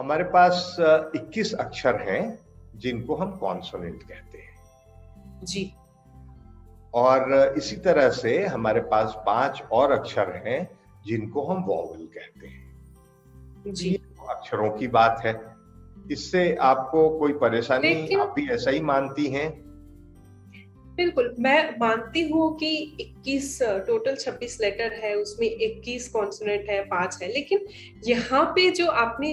हमारे पास 21 अक्षर हैं जिनको हम कॉन्सोनेंट कहते हैं जी। और इसी तरह से हमारे पास 5 और अक्षर हैं जिनको हम वॉवल कहते हैं। जी। ये तो अक्षरों की बात है। इससे आपको कोई परेशानी, लेकिन आप भी ऐसा ही मानती हैं? बिल्कुल, मैं मानती हूँ कि 21 टोटल 26 लेटर है, उसमें 21 कॉन्सोनेंट है, 5 है, लेकिन यहाँ पे जो आपने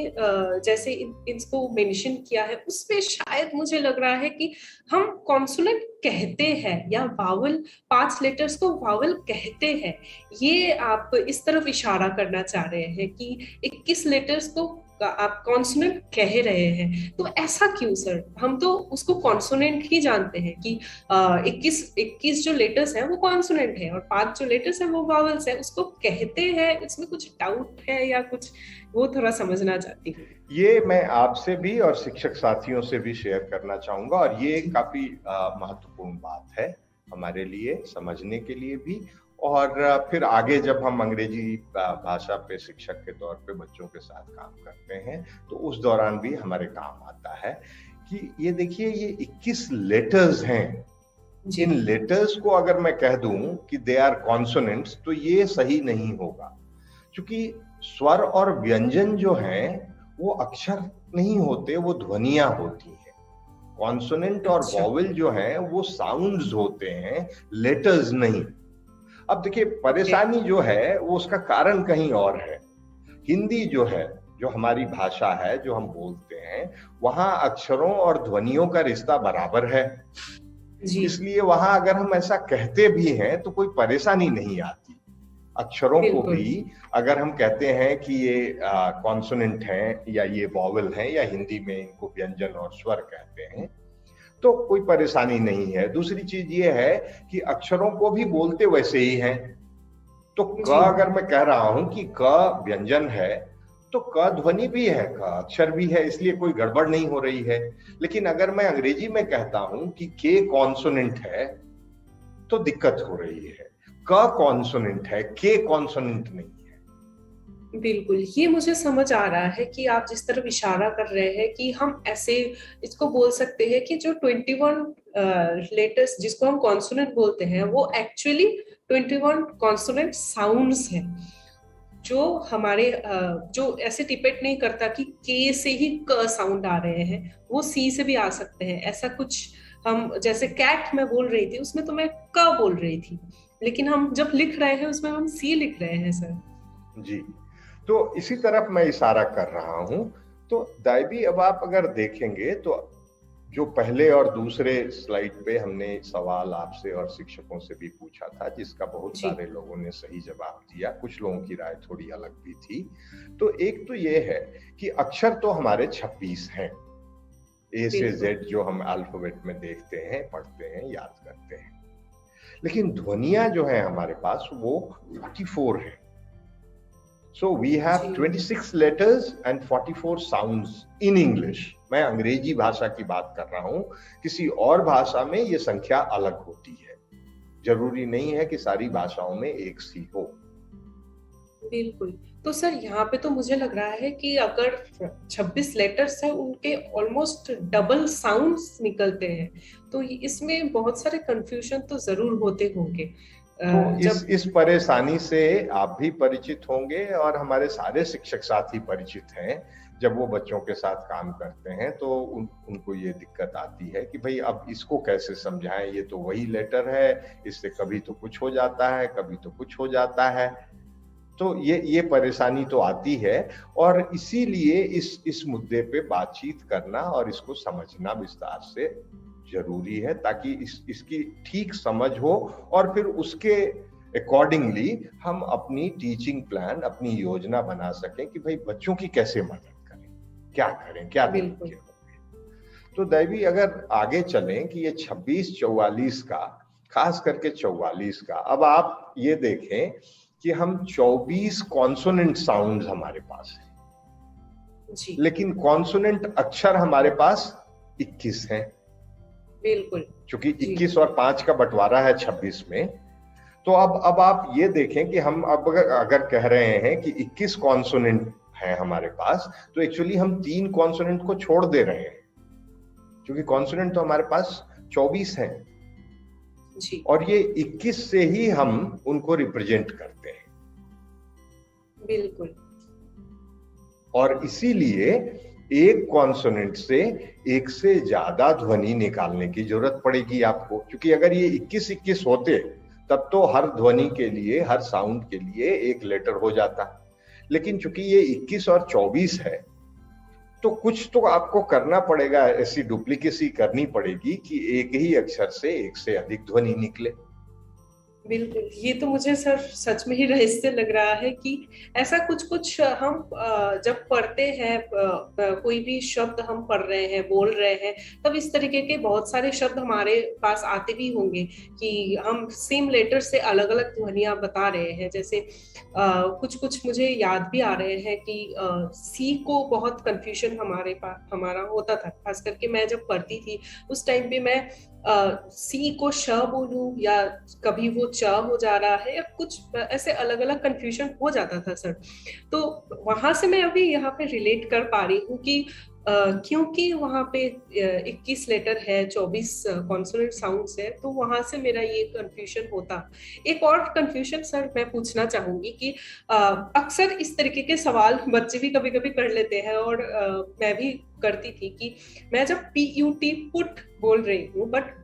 जैसे इसको मेंशन किया है, उसमें शायद मुझे लग रहा है कि हम कॉन्सोनेंट कहते हैं या वावल, 5 लेटर्स को वावल कहते हैं। ये आप इस तरफ इशारा करना चाह रहे हैं कि 21 लेटर्स को आप कॉन्सोनेंट कह रहे हैं, तो ऐसा क्यों सर? हम तो उसको कॉन्सोनेंट ही जानते हैं कि 21 जो लेटर्स हैं वो कॉन्सोनेंट है और 5 जो लेटर्स हैं वो वावल्स है, उसको कहते हैं। इसमें कुछ डाउट है या कुछ, वो थोड़ा समझना चाहती हूँ। ये मैं आपसे भी और शिक्षक साथियों से भी शेयर करना चाहूंगा और ये काफी महत्वपूर्ण बात है हमारे लिए समझने के लिए भी। और फिर आगे जब हम अंग्रेजी भाषा पे शिक्षक के तौर पे बच्चों के साथ काम करते हैं तो उस दौरान भी हमारे काम आता है कि ये देखिए, ये 21 लेटर्स हैं। इन लेटर्स को अगर मैं कह दूं कि दे आर कॉन्सोनेंट्स तो ये सही नहीं होगा, क्योंकि स्वर और व्यंजन जो हैं वो अक्षर नहीं होते, वो ध्वनियां होती हैं। कॉन्सोनेंट और वॉवेल जो हैं वो साउंड्स होते हैं, लेटर्स नहीं। अब देखिए, परेशानी जो है वो उसका कारण कहीं और है। हिंदी जो है, जो हमारी भाषा है, जो हम बोलते हैं, वहां अक्षरों और ध्वनियों का रिश्ता बराबर है। इसलिए वहां अगर हम ऐसा कहते भी हैं तो कोई परेशानी नहीं आती। अक्षरों को भी अगर हम कहते हैं कि ये कॉन्सोनेंट हैं या ये वॉवेल हैं, या हिंदी में इनको व्यंजन और स्वर कहते हैं, तो कोई परेशानी नहीं है। दूसरी चीज ये है कि अक्षरों को भी बोलते वैसे ही हैं। तो क अगर मैं कह रहा हूं कि क व्यंजन है तो क ध्वनि भी है, क अक्षर भी है, इसलिए कोई गड़बड़ नहीं हो रही है। लेकिन अगर मैं अंग्रेजी में कहता हूं कि के कॉन्सोनेंट है तो दिक्कत हो रही है। क कॉन्सोनेंट है, के कॉन्सोनेंट नहीं है। बिल्कुल, ये मुझे समझ आ रहा है कि आप जिस तरफ इशारा कर रहे हैं कि हम ऐसे इसको बोल सकते हैं कि जो 21 लेटर्स जिसको हम कॉन्सोनेंट बोलते हैं वो एक्चुअली 21 कॉन्सोनेंट साउंड्स हैं, जो हमारे जो ऐसे डिपेंड नहीं करता कि के से ही क साउंड आ रहे हैं, वो सी से भी आ सकते हैं। ऐसा कुछ, हम जैसे कैट मैं बोल रही थी उसमें तो मैं क बोल रही थी, लेकिन हम जब लिख रहे हैं उसमें हम सी लिख रहे हैं सर। जी, तो इसी तरफ मैं इशारा कर रहा हूं। तो दाइबी, अब आप अगर देखेंगे तो जो पहले और दूसरे स्लाइड पे हमने सवाल आपसे और शिक्षकों से भी पूछा था, जिसका बहुत सारे लोगों ने सही जवाब दिया, कुछ लोगों की राय थोड़ी अलग भी थी। तो एक तो ये है कि अक्षर तो हमारे 26 हैं, ए से जेड जो हम अल्फाबेट में देखते हैं, पढ़ते हैं, याद करते हैं। लेकिन ध्वनियां जो है हमारे पास वो 44 है। So we have 26 letters and 44 sounds in English. मैं अंग्रेजी भाषा की बात कर रहा हूं, किसी और भाषा में ये संख्या अलग होती है। जरूरी नहीं है कि सारी भाषाओं में एक सी हो। बिल्कुल, तो सर यहाँ पे तो मुझे लग रहा है कि अगर 26 लेटर्स है उनके ऑलमोस्ट डबल साउंड्स निकलते हैं, तो इसमें बहुत सारे कंफ्यूजन तो जरूर होते होंगे। तो इस परेशानी से आप भी परिचित होंगे और हमारे सारे शिक्षक साथी परिचित हैं। जब वो बच्चों के साथ काम करते हैं तो उनको ये दिक्कत आती है कि भाई अब इसको कैसे समझाएं, ये तो वही लेटर है, इससे कभी तो कुछ हो जाता है, कभी तो कुछ हो जाता है। तो ये परेशानी तो आती है और इसीलिए इस मुद्दे पे बातचीत करना और इसको समझना विस्तार से जरूरी है, ताकि इसकी ठीक समझ हो और फिर उसके अकॉर्डिंगली हम अपनी टीचिंग प्लान, अपनी योजना बना सकें कि भाई बच्चों की कैसे मदद करें, क्या करें, क्या तरीके होंगे। तो दैवी, अगर आगे चलें कि ये 26-44 का, खास करके 44 का, अब आप ये देखें कि हम 24 कॉन्सोनेंट साउंड्स हमारे पास है, लेकिन कॉन्सोनेंट अक्षर हमारे पास 21 हैं। बिल्कुल, क्योंकि 21 और 5 का बंटवारा है 26 में। तो अब आप ये देखें कि हम अब अगर कह रहे हैं कि 21 कॉन्सोनेंट हैं हमारे पास, तो एक्चुअली हम 3 कॉन्सोनेंट को छोड़ दे रहे हैं, क्योंकि कॉन्सोनेंट तो हमारे पास 24 हैं जी और ये 21 से ही हम उनको रिप्रेजेंट करते हैं। बिल्कुल। और इसीलिए एक कॉन्सोनेंट से एक से ज्यादा ध्वनि निकालने की जरूरत पड़ेगी आपको, क्योंकि अगर ये 21-21 होते तब तो हर ध्वनि के लिए, हर साउंड के लिए एक लेटर हो जाता। लेकिन चूंकि ये 21 और 24 है, तो कुछ तो आपको करना पड़ेगा, ऐसी डुप्लीकेसी करनी पड़ेगी कि एक ही अक्षर से एक से अधिक ध्वनि निकले। बिल्कुल, ये तो मुझे सर सच में ही रहस्य लग रहा है कि ऐसा कुछ कुछ हम जब पढ़ते हैं, कोई भी शब्द हम पढ़ रहे हैं, बोल रहे हैं, तब इस तरीके के बहुत सारे शब्द हमारे पास आते भी होंगे कि हम सेम लेटर से अलग अलग ध्वनियां बता रहे हैं। जैसे कुछ कुछ मुझे याद भी आ रहे हैं कि सी को बहुत कंफ्यूजन हमारे पास हमारा होता था, खास करके मैं जब पढ़ती थी उस टाइम पे मैं सी को श बोलूं या कभी वो च हो जा रहा है, या कुछ ऐसे अलग अलग कंफ्यूजन हो जाता था सर। तो वहां से मैं अभी यहाँ पे रिलेट कर पा रही हूँ कि क्योंकि वहां पे 21 लेटर है, 24 कॉन्सोनेंट साउंड्स है, तो वहां से मेरा ये कंफ्यूजन होता। एक और कंफ्यूजन सर मैं पूछना चाहूंगी कि अक्सर इस तरीके के सवाल बच्चे भी कभी कभी कर लेते हैं, और मैं भी करती थी कि मैं जब PUT पुट बोल रही हूँ, बट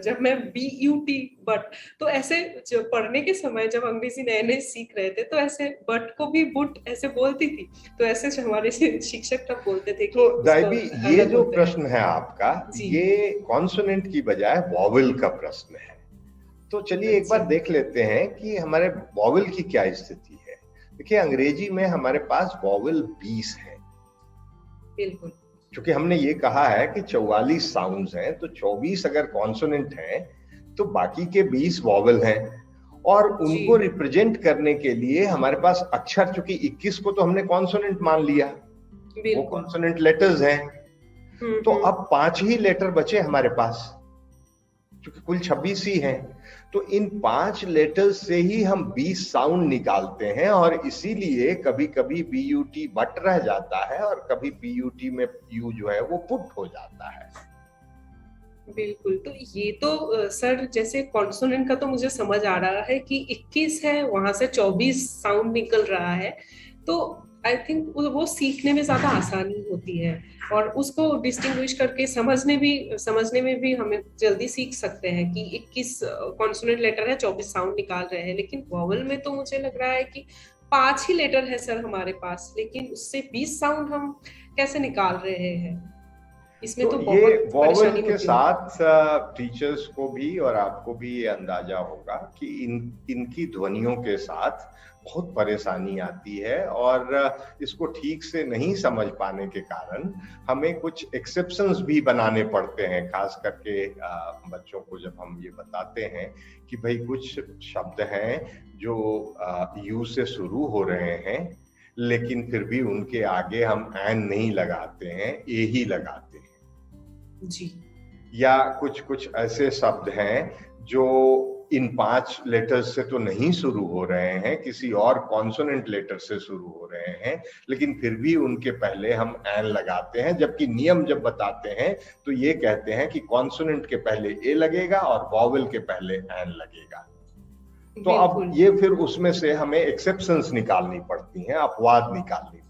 जब मैं BUT बट, तो ऐसे जो पढ़ने के समय जब अंग्रेजी नए नए सीख रहे थे तो ऐसे बट को भी बुट ऐसे बोलती थी, तो ऐसे हमारे शिक्षक तब बोलते थे कि तो दाइबी, ये जो प्रश्न हैं। है आपका, जी ये कॉन्सोनेंट की बजाय वॉवेल का प्रश्न है। तो चलिए एक बार अच्छा देख लेते हैं कि हमारे वॉवेल की क्या स्थिति है। देखिए, अंग्रेजी में हमारे पास वॉवेल 20 है। बिल्कुल क्योंकि हमने ये कहा है कि 44 साउंड्स हैं, तो 24 अगर कॉन्सोनेंट हैं तो बाकी के 20 वॉवेल हैं, और जी उनको रिप्रेजेंट करने के लिए हमारे पास अक्षर, चूंकि 21 को तो हमने कॉन्सोनेंट मान लिया, वो बिल्कुल। कॉन्सोनेंट लेटर्स हैं, तो हम्म। अब 5 ही लेटर बचे हमारे पास, क्योंकि कुल 26 ही हैं। तो इन 5 लेटर्स से ही हम 20 साउंड निकालते हैं, और इसीलिए कभी कभी BUT बट रह जाता है और कभी PUT में यू जो है वो पुट हो जाता है। बिल्कुल, तो ये तो सर जैसे कॉन्सोनेंट का तो मुझे समझ आ रहा है कि 21 है, वहां से 24 साउंड निकल रहा है, तो आई थिंक वो सीखने में ज्यादा आसानी होती है, और उसको डिस्टिंग्विश करके समझने में भी हमें जल्दी सीख सकते हैं कि 21 कॉन्सोनेंट लेटर है, 24 साउंड निकाल रहे हैं। लेकिन वॉवल में तो मुझे लग रहा है कि 5 ही लेटर है सर हमारे पास, लेकिन उससे 20 साउंड हम कैसे निकाल रहे हैं? इसमें तो तो ये बहुत वॉवल परेशानी के होती होगी। साथ टीचर्स को भी और आपको भी ये अंदाजा होगा कि इनकी ध्वनियों के साथ बहुत परेशानी आती है, और इसको ठीक से नहीं समझ पाने के कारण हमें कुछ एक्सेप्शंस भी बनाने पड़ते हैं। खास करके बच्चों को जब हम ये बताते हैं कि भाई कुछ शब्द हैं जो यू से शुरू हो रहे हैं, लेकिन फिर भी उनके आगे हम एन नहीं लगाते हैं, ए ही लगाते हैं। जी या कुछ कुछ ऐसे शब्द हैं जो इन 5 लेटर्स से तो नहीं शुरू हो रहे हैं, किसी और कॉन्सोनेंट लेटर से शुरू हो रहे हैं, लेकिन फिर भी उनके पहले हम एन लगाते हैं, जबकि नियम जब बताते हैं तो ये कहते हैं कि कॉन्सोनेंट के पहले ए लगेगा और वॉवेल के पहले एन लगेगा। तो अब बिल्कुल। ये फिर उसमें से हमें एक्सेप्शंस निकालनी पड़ती हैं, अपवाद निकालनी